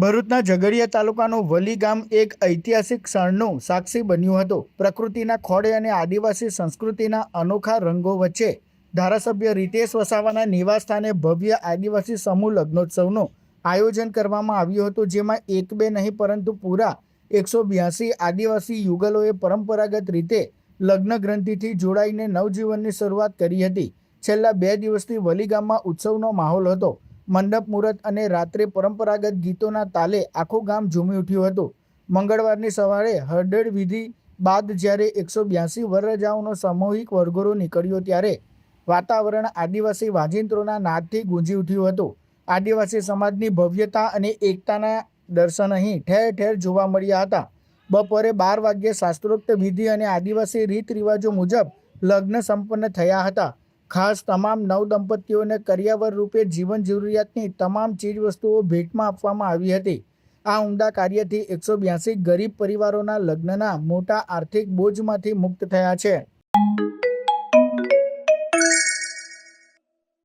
ભરૂચના ઝઘડિયા તાલુકાનું વલી ગામ એક ઐતિહાસિક ક્ષણનું સાક્ષી બન્યું હતું। પ્રકૃતિના ખોળે અને આદિવાસી સંસ્કૃતિના અનોખા રંગો વચ્ચે ધારાસભ્ય રીતેશ વસાવાના નિવાસસ્થાને ભવ્ય આદિવાસી સમૂહ લગ્નોત્સવનું આયોજન કરવામાં આવ્યું હતું, જેમાં એક બે નહીં પરંતુ પૂરા 182 આદિવાસી યુગલોએ પરંપરાગત રીતે લગ્ન ગ્રંથિથી જોડાઈને નવજીવનની શરૂઆત કરી હતી। છેલ્લા 2 દિવસથી વલી ગામમાં ઉત્સવનો માહોલ હતો। મંડપ મુહૂર્ત અને રાત્રે પરંપરાગત ગીતોના તાલે આખું ગામ ઝૂમી ઉઠ્યું હતું। મંગળવારની સવારે હળદર વિધિ બાદ જ્યારે 182 વરરાજાઓનો સામૂહિક વરઘોડો નીકળ્યો ત્યારે વાતાવરણ આદિવાસી વાજિંત્રોના નાદથી ગુંજી ઉઠ્યું હતું। આદિવાસી સમાજની ભવ્યતા અને એકતાના દર્શન અહીં ઠેર ઠેર જોવા મળ્યા હતા। બપોરે 12 વાગ્યે શાસ્ત્રોક્ત વિધિ અને આદિવાસી રીત રિવાજો મુજબ લગ્ન સંપન્ન થયા હતા। ખાસ તમામ નવદંપતીઓને કરિયાવર રૂપે જીવન જરૂરિયાતની તમામ ચીજવસ્તુઓ ભેટમાં આપવામાં આવી હતી। આ ઉમદા કાર્યથી 182 ગરીબ પરિવારોના લગ્નના મોટા આર્થિક બોજમાંથી મુક્ત થયા છે।